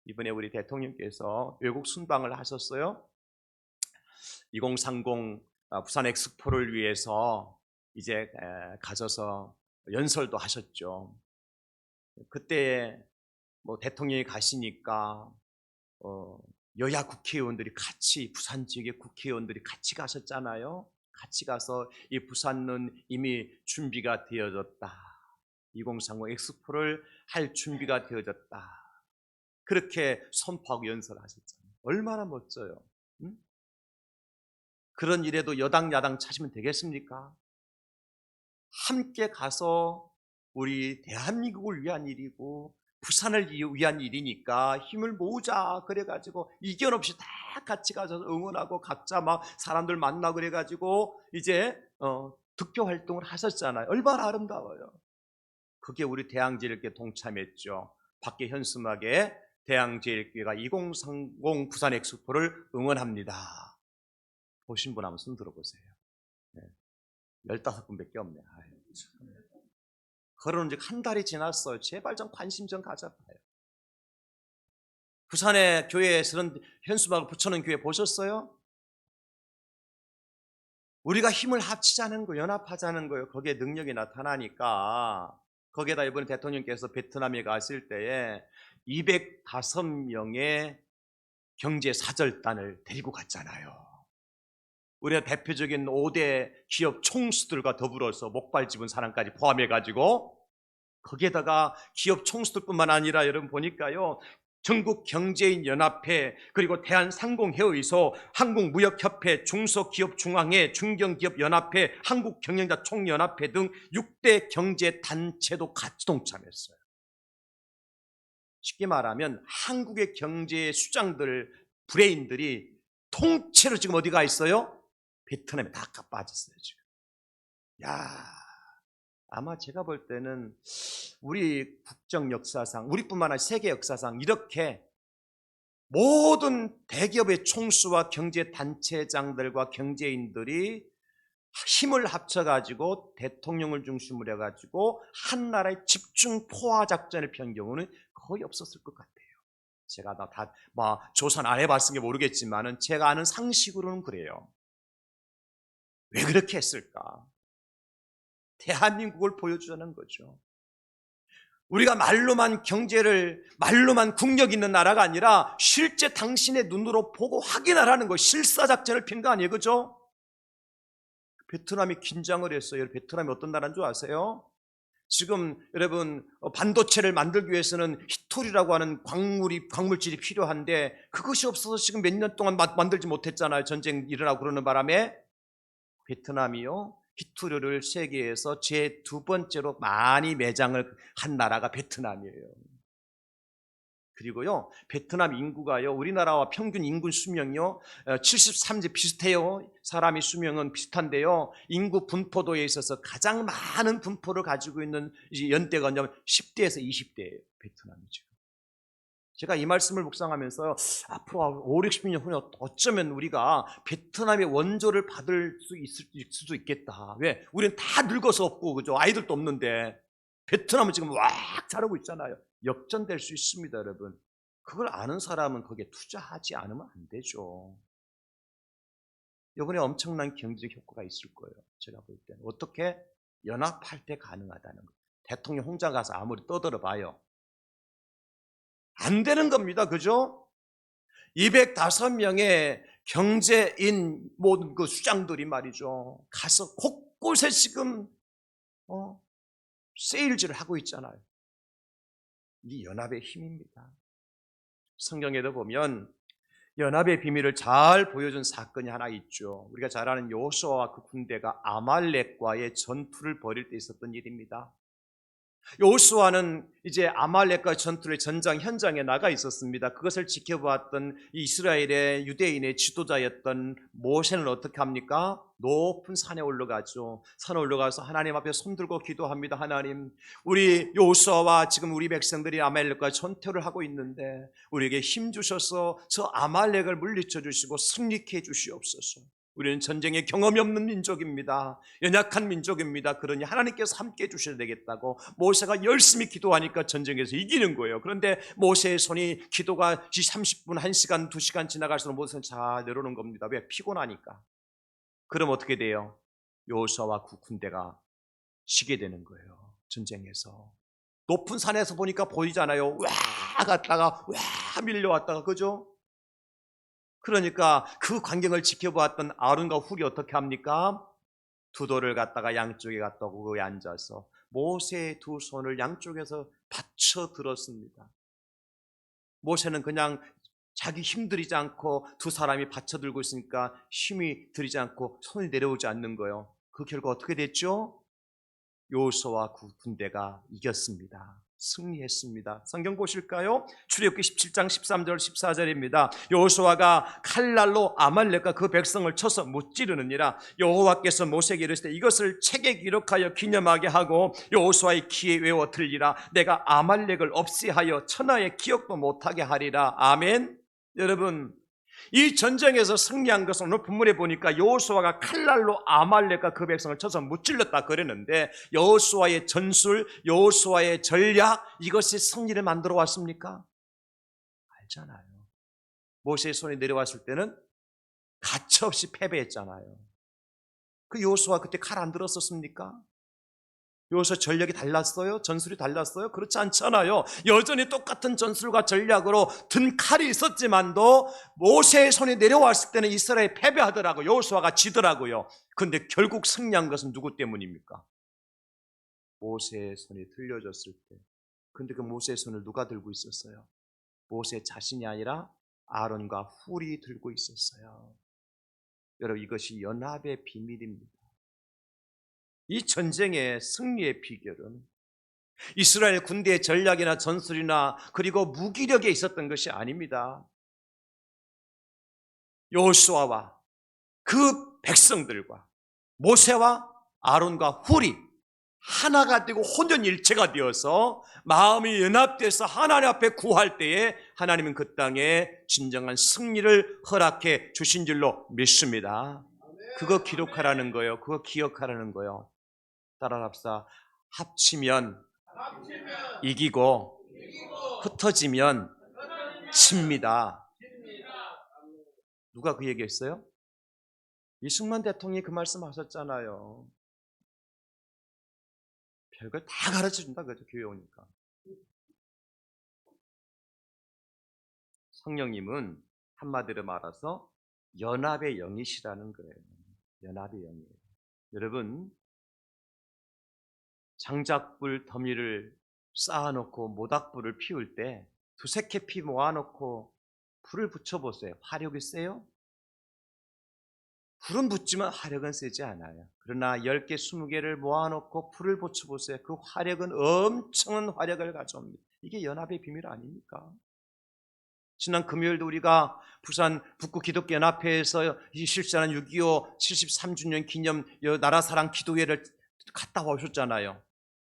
이번에 우리 대통령께서 외국 순방을 하셨어요. 2030 부산 엑스포를 위해서 이제 가셔서 연설도 하셨죠. 그때 뭐 대통령이 가시니까 여야 국회의원들이 같이, 부산 지역의 국회의원들이 같이 가셨잖아요. 같이 가서 이 부산은 이미 준비가 되어졌다. 2030 엑스포를 할 준비가 되어졌다. 그렇게 선포하고 연설하셨잖아요. 얼마나 멋져요. 응? 그런 일에도 여당 야당 찾으면 되겠습니까? 함께 가서 우리 대한민국을 위한 일이고 부산을 위한 일이니까 힘을 모으자 그래가지고 이견 없이 다 같이 가서 응원하고 각자 막 사람들 만나고 그래가지고 이제 득표 활동을 하셨잖아요. 얼마나 아름다워요. 그게 우리 대항제일교회 동참했죠. 밖에 현수막에 대항제일교회가 2030 부산 엑스포를 응원합니다. 보신 분 한번 손 들어보세요. 네. 15분밖에 없네. 그런 지 한 달이 지났어요. 제발 좀 관심 좀 가져봐요. 부산의 교회에 그런 현수막을 붙여놓은 교회 보셨어요? 우리가 힘을 합치자는 거, 연합하자는 거예요. 거기에 능력이 나타나니까. 거기에다 이번에 대통령께서 베트남에 가실 때에 205명의 경제사절단을 데리고 갔잖아요. 우리가 대표적인 5대 기업 총수들과 더불어서 목발 집은 사람까지 포함해가지고 거기에다가 기업 총수들뿐만 아니라 여러분 보니까요. 전국경제인연합회 그리고 대한상공회의소 한국무역협회 중소기업중앙회 중견기업연합회 한국경영자총연합회 등 6대 경제단체도 같이 동참했어요. 쉽게 말하면 한국의 경제의 수장들 브레인들이 통째로 지금 어디가 있어요? 베트남에 다 빠졌어요 지금. 야, 아마 제가 볼 때는 우리 국정 역사상, 우리뿐만 아니라 세계 역사상 이렇게 모든 대기업의 총수와 경제단체장들과 경제인들이 힘을 합쳐가지고 대통령을 중심으로 해가지고 한 나라의 집중 포화 작전을 편 경우는 거의 없었을 것 같아요. 제가 다 조사는 안 해봤으니까 모르겠지만은 제가 아는 상식으로는 그래요. 왜 그렇게 했을까? 대한민국을 보여주자는 거죠. 우리가 말로만 경제를, 말로만 국력 있는 나라가 아니라 실제 당신의 눈으로 보고 확인하라는 거, 실사작전을 핀 거 아니에요, 그죠? 베트남이 긴장을 했어요. 베트남이 어떤 나라인 줄 아세요? 지금 여러분 반도체를 만들기 위해서는 히토리라고 하는 광물질이 필요한데 그것이 없어서 지금 몇 년 동안 만들지 못했잖아요. 전쟁 일어나고 그러는 바람에. 베트남이요, 히토리를 세계에서 제 2번째로 많이 매장을 한 나라가 베트남이에요. 그리고요, 베트남 인구가요, 우리나라와 평균 인구 수명이요, 73세 비슷해요. 사람이 수명은 비슷한데요, 인구 분포도에 있어서 가장 많은 분포를 가지고 있는 연대가 뭐냐면 10대에서 20대예요. 베트남이 지금. 제가 이 말씀을 묵상하면서 앞으로 5, 60년 후에 어쩌면 우리가 베트남의 원조를 받을 수 있을 수도 있겠다. 왜? 우리는 다 늙어서 없고, 그죠? 아이들도 없는데 베트남은 지금 왁 자라고 있잖아요. 역전될 수 있습니다, 여러분. 그걸 아는 사람은 거기에 투자하지 않으면 안 되죠. 이번에 엄청난 경제적 효과가 있을 거예요. 제가 볼 때는. 어떻게? 연합할 때 가능하다는 거예요. 대통령 혼자 가서 아무리 떠들어 봐요. 안 되는 겁니다. 그죠? 205명의 경제인 모든 그 수장들이 말이죠. 가서 곳곳에 지금 세일즈를 하고 있잖아요. 이 연합의 힘입니다. 성경에도 보면 연합의 비밀을 잘 보여준 사건이 하나 있죠. 우리가 잘 아는 여호수아와 그 군대가 아말렉과의 전투를 벌일 때 있었던 일입니다. 여호수아는 이제 아말렉과 전투의 전장 현장에 나가 있었습니다. 그것을 지켜보았던 이스라엘의 유대인의 지도자였던 모세는 어떻게 합니까? 높은 산에 올라가죠. 산에 올라가서 하나님 앞에 손들고 기도합니다. 하나님, 우리 여호수아와 지금 우리 백성들이 아말렉과 전투를 하고 있는데 우리에게 힘 주셔서 저 아말렉을 물리쳐 주시고 승리케 해 주시옵소서. 우리는 전쟁에 경험이 없는 민족입니다. 연약한 민족입니다. 그러니 하나님께서 함께 해주셔야 되겠다고 모세가 열심히 기도하니까 전쟁에서 이기는 거예요. 그런데 모세의 손이 기도가 30분, 1시간, 2시간 지나갈수록 모세는 잘 내려오는 겁니다. 왜? 피곤하니까. 그럼 어떻게 돼요? 여호수아와 그 군대가 쉬게 되는 거예요. 전쟁에서. 높은 산에서 보니까 보이잖아요. 와 갔다가 와 밀려왔다가, 그죠? 그러니까 그 광경을 지켜보았던 아론과 훌이 어떻게 합니까? 두 돌을 갖다가 양쪽에 갖다 고 거기에 앉아서 모세의 두 손을 양쪽에서 받쳐 들었습니다. 모세는 그냥 자기 힘 들이지 않고 두 사람이 받쳐 들고 있으니까 힘이 들이지 않고 손이 내려오지 않는 거예요. 그 결과 어떻게 됐죠? 여호수아와 그 군대가 이겼습니다. 승리했습니다. 성경 보실까요? 출애굽기 17장 13절 14절입니다. 여호수아가 칼날로 아말렉과 그 백성을 쳐서 무찌르느니라. 여호와께서 모세에게 이르시되 이것을 책에 기록하여 기념하게 하고 여호수아의 귀에 외워 들리라. 내가 아말렉을 없애하여 천하의 기억도 못하게 하리라. 아멘. 여러분, 이 전쟁에서 승리한 것은 오늘 본문에 보니까 여호수아가 칼날로 아말렉과 그 백성을 쳐서 무찔렀다 그랬는데, 여호수아의 전술, 여호수아의 전략, 이것이 승리를 만들어 왔습니까? 알잖아요. 모세의 손에 내려왔을 때는 가차없이 패배했잖아요. 그 여호수아 그때 칼 안 들었었습니까? 여기서 전략이 달랐어요? 전술이 달랐어요? 그렇지 않잖아요. 여전히 똑같은 전술과 전략으로 든 칼이 있었지만도 모세의 손에 내려왔을 때는 이스라엘이 패배하더라고요. 여호수아가 지더라고요. 그런데 결국 승리한 것은 누구 때문입니까? 모세의 손이 들려졌을 때. 그런데 그 모세의 손을 누가 들고 있었어요? 모세 자신이 아니라 아론과 훌이 들고 있었어요. 여러분, 이것이 연합의 비밀입니다. 이 전쟁의 승리의 비결은 이스라엘 군대의 전략이나 전술이나 그리고 무기력에 있었던 것이 아닙니다. 여호수아와 그 백성들과 모세와 아론과 훌이 하나가 되고 혼연일체가 되어서 마음이 연합돼서 하나님 앞에 구할 때에 하나님은 그 땅에 진정한 승리를 허락해 주신 줄로 믿습니다. 그거 기록하라는 거예요. 그거 기억하라는 거예요. 따라합시다. 합치면 이기고 흩어지면 집니다. 누가 그 얘기했어요? 이승만 대통령이 그 말씀 하셨잖아요. 별걸 다 가르쳐준다 그죠, 교회 오니까. 성령님은 한마디로 말해서 연합의 영이시라는 거예요. 연합의 영이에요. 여러분, 장작불 더미를 쌓아놓고 모닥불을 피울 때 두세 개 피 모아놓고 불을 붙여보세요. 화력이 세요? 불은 붙지만 화력은 세지 않아요. 그러나 10개, 20개를 모아놓고 불을 붙여보세요. 그 화력은 엄청난 화력을 가져옵니다. 이게 연합의 비밀 아닙니까? 지난 금요일도 우리가 부산 북구 기독교연합회에서 실시하는 6.25 73주년 기념 나라사랑 기도회를 갔다 오셨잖아요.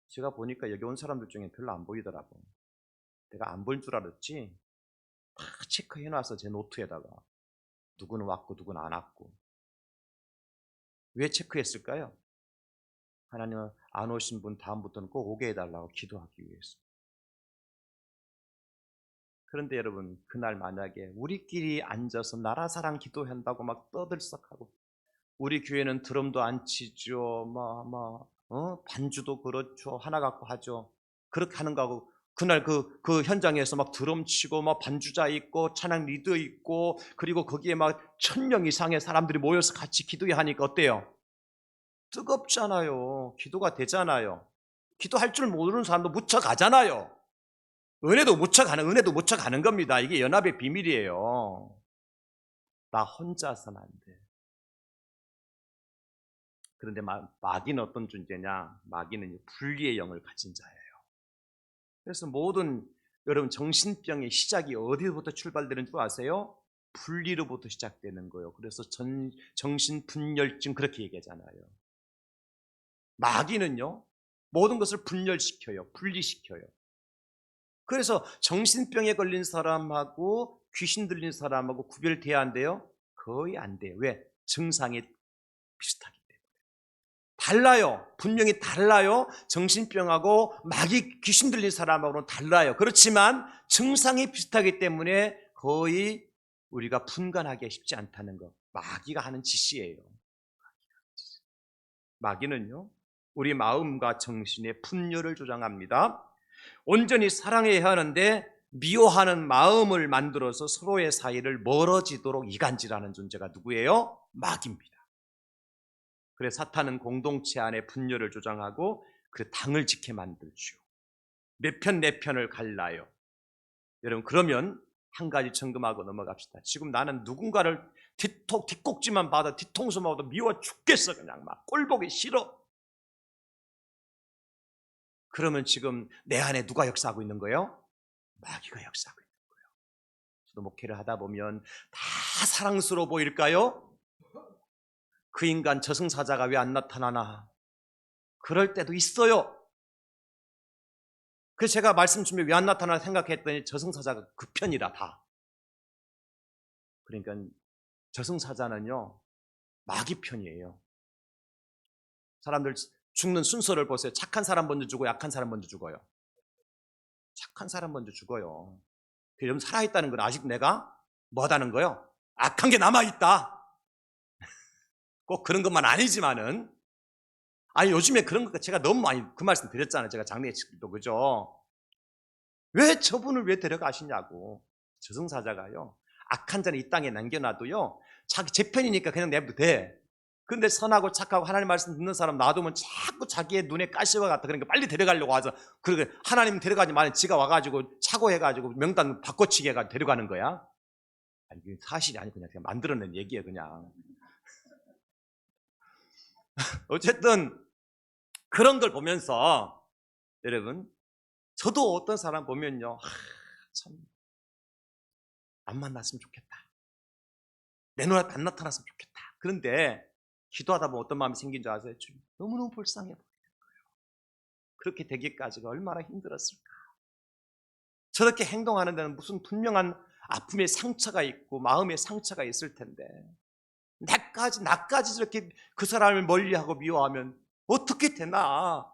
제가 보니까 여기 온 사람들 중에 별로 안 보이더라고요. 내가 안 볼 줄 알았지 다 체크해놔서 제 노트에다가 누구는 왔고 누구는 안 왔고. 왜 체크했을까요? 하나님은 안 오신 분 다음부터는 꼭 오게 해달라고 기도하기 위해서. 그런데 여러분, 그날 만약에 우리끼리 앉아서 나라사랑 기도한다고 막 떠들썩하고, 우리 교회는 드럼도 안 치죠, 반주도 그렇죠, 하나 갖고 하죠, 그렇게 하는 거하고, 그날 그 현장에서 막 드럼 치고 막 반주자 있고 찬양 리더 있고 그리고 거기에 막 1000명 이상의 사람들이 모여서 같이 기도회 하니까 어때요? 뜨겁잖아요. 기도가 되잖아요. 기도할 줄 모르는 사람도 묻혀가잖아요. 은혜도 묻혀가는 겁니다. 이게 연합의 비밀이에요. 나 혼자서는 안 돼. 그런데 마귀는 어떤 존재냐? 마귀는 분리의 영을 가진 자예요. 그래서 모든 여러분 정신병의 시작이 어디부터 출발되는 줄 아세요? 분리로부터 시작되는 거예요. 그래서 정신분열증 그렇게 얘기하잖아요. 마귀는요, 모든 것을 분열시켜요. 분리시켜요. 그래서 정신병에 걸린 사람하고 귀신 들린 사람하고 구별돼야 한대요? 거의 안 돼요. 왜? 증상이 비슷하기 때문에. 달라요. 분명히 달라요. 정신병하고 마귀 귀신 들린 사람하고는 달라요. 그렇지만 증상이 비슷하기 때문에 거의 우리가 분간하기 쉽지 않다는 거. 마귀가 하는 짓이에요. 마귀는요, 우리 마음과 정신의 분열을 조장합니다. 온전히 사랑해야 하는데 미워하는 마음을 만들어서 서로의 사이를 멀어지도록 이간질하는 존재가 누구예요? 마귀입니다. 그래서 사탄은 공동체 안에 분열을 조장하고 그 당을 지게 만들죠. 내 편 내 편을 갈라요. 여러분, 그러면 한 가지 점검하고 넘어갑시다. 지금 나는 누군가를 뒷꼭지만 봐도 뒤통수만 봐도 미워 죽겠어. 그냥 막 꼴보기 싫어. 그러면 지금 내 안에 누가 역사하고 있는 거예요? 마귀가 역사하고 있는 거예요. 저도 목회를 하다 보면 다 사랑스러워 보일까요? 그 인간 저승사자가 왜 안 나타나나? 그럴 때도 있어요. 그래서 제가 말씀 중에 왜 안 나타나나 생각했더니 저승사자가 그 편이라 다. 그러니까 저승사자는요, 마귀 편이에요. 사람들 죽는 순서를 보세요. 착한 사람 먼저 죽고 약한 사람 먼저 죽어요. 착한 사람 먼저 죽어요. 그럼 살아있다는 건 아직 내가 뭐하다는 거요? 악한 게 남아있다. 꼭 그런 것만 아니지만은, 아니 요즘에 그런 거 제가 너무 많이 그 말씀 드렸잖아요. 제가 장례 측도 그죠? 왜 저분을 왜 데려가시냐고. 저승사자가요, 악한 자는 이 땅에 남겨놔도요, 자기 제 편이니까 그냥 내버려도 돼. 근데 선하고 착하고 하나님 말씀 듣는 사람 놔두면 자꾸 자기의 눈에 가시와 같아. 그러니까 빨리 데려가려고 하죠. 그러니까 하나님 데려가지 말고 지가 와가지고 착오해가지고 명단 바꿔치기 해가지고 데려가는 거야. 아니, 이게 사실이 아니고 그냥 만들어낸 얘기예요, 그냥. 어쨌든 그런 걸 보면서 여러분, 저도 어떤 사람 보면요, 참 안 만났으면 좋겠다. 내 눈앞에 안 나타났으면 좋겠다. 그런데 기도하다 보면 어떤 마음이 생긴 줄 아세요? 너무너무 불쌍해 보여요. 그렇게 되기까지가 얼마나 힘들었을까. 저렇게 행동하는 데는 무슨 분명한 아픔의 상처가 있고 마음의 상처가 있을 텐데 나까지 저렇게 그 사람을 멀리하고 미워하면 어떻게 되나.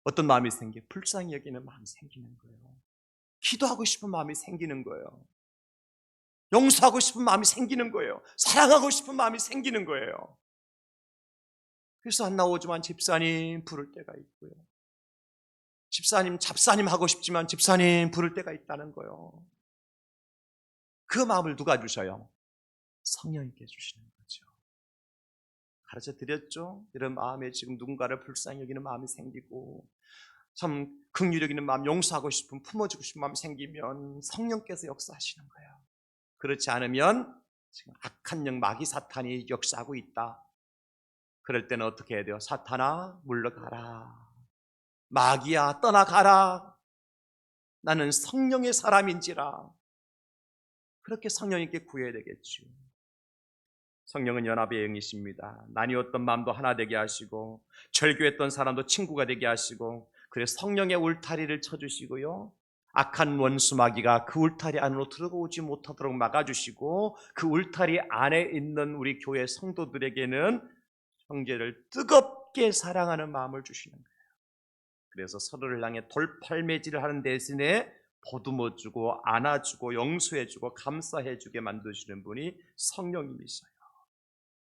어떤 마음이 생겨? 불쌍히 여기는 마음이 생기는 거예요. 기도하고 싶은 마음이 생기는 거예요. 용서하고 싶은 마음이 생기는 거예요. 사랑하고 싶은 마음이 생기는 거예요. 그래서 안 나오지만 집사님 부를 때가 있고요. 집사님, 잡사님 하고 싶지만 집사님 부를 때가 있다는 거예요. 그 마음을 누가 주셔요? 성령님께 주시는 거죠. 가르쳐 드렸죠? 이런 마음에 지금 누군가를 불쌍히 여기는 마음이 생기고 참 긍휼히 여기는 마음, 용서하고 싶은, 품어주고 싶은 마음이 생기면 성령께서 역사하시는 거예요. 그렇지 않으면 지금 악한 영, 마귀 사탄이 역사하고 있다. 그럴 때는 어떻게 해야 돼요? 사탄아 물러가라. 마귀야 떠나가라. 나는 성령의 사람인지라. 그렇게 성령님께 구해야 되겠죠. 성령은 연합의 영이십니다. 나뉘었던 마음도 하나 되게 하시고 절교했던 사람도 친구가 되게 하시고, 그래서 성령의 울타리를 쳐주시고요, 악한 원수 마귀가 그 울타리 안으로 들어오지 못하도록 막아주시고, 그 울타리 안에 있는 우리 교회 성도들에게는 형제를 뜨겁게 사랑하는 마음을 주시는 거예요. 그래서 서로를 향해 돌팔매질을 하는 대신에 보듬어주고 안아주고 용서해주고 감사해주게 만드시는 분이 성령님이셔요.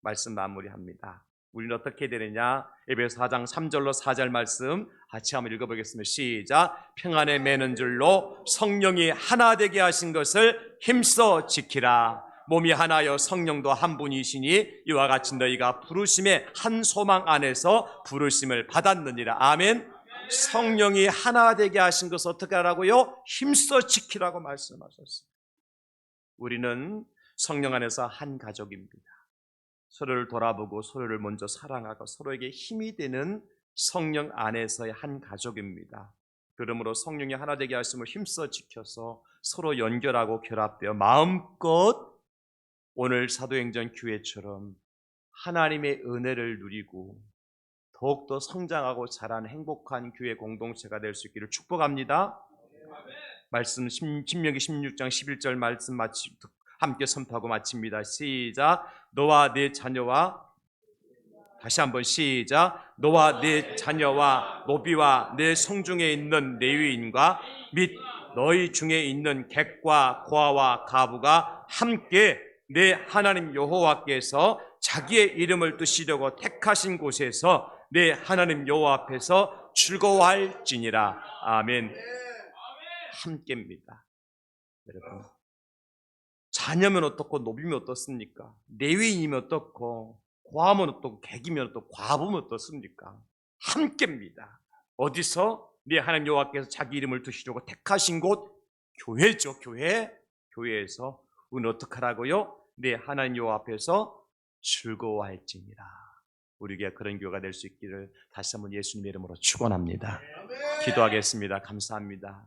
말씀 마무리합니다. 우리는 어떻게 되느냐? 에베소 4장 3절로 4절 말씀 같이 한번 읽어보겠습니다. 시작. 평안에 매는 줄로 성령이 하나 되게 하신 것을 힘써 지키라. 몸이 하나여 성령도 한 분이시니 이와 같이 너희가 부르심의 한 소망 안에서 부르심을 받았느니라. 아멘. 성령이 하나 되게 하신 것을 어떻게 하라고요? 힘써 지키라고 말씀하셨습니다. 우리는 성령 안에서 한 가족입니다. 서로를 돌아보고 서로를 먼저 사랑하고 서로에게 힘이 되는 성령 안에서의 한 가족입니다. 그러므로 성령이 하나 되게 하심을 힘써 지켜서 서로 연결하고 결합되어 마음껏 오늘 사도행전 교회처럼 하나님의 은혜를 누리고 더욱더 성장하고 자라는 행복한 교회 공동체가 될 수 있기를 축복합니다. 말씀 신명기 16장 11절 말씀 함께 선포하고 마칩니다. 시작. 너와 네 자녀와 다시 한번 시작. 너와 네 자녀와 노비와 내 성중에 있는 레위인과 및 너희 중에 있는 객과 고아와 가부가 함께 내 하나님 여호와께서 자기의 이름을 뜨시려고 택하신 곳에서 내 하나님 여호와 앞에서 즐거워할지니라. 아멘. 함께입니다. 여러분, 자녀면 어떻고 노비면 어떻습니까? 레위인이면 어떻고 고아면 어떻고 객이면 어떻고 과부면 어떻습니까? 함께입니다. 어디서? 네 하나님 여호와께서 자기 이름을 두시려고 택하신 곳 교회죠. 교회에서 우리는 어떻게 하라고요? 네 하나님 여호와 앞에서 즐거워할지니라. 우리에게 그런 교회가 될 수 있기를 다시 한번 예수님의 이름으로 축원합니다. 기도하겠습니다. 감사합니다.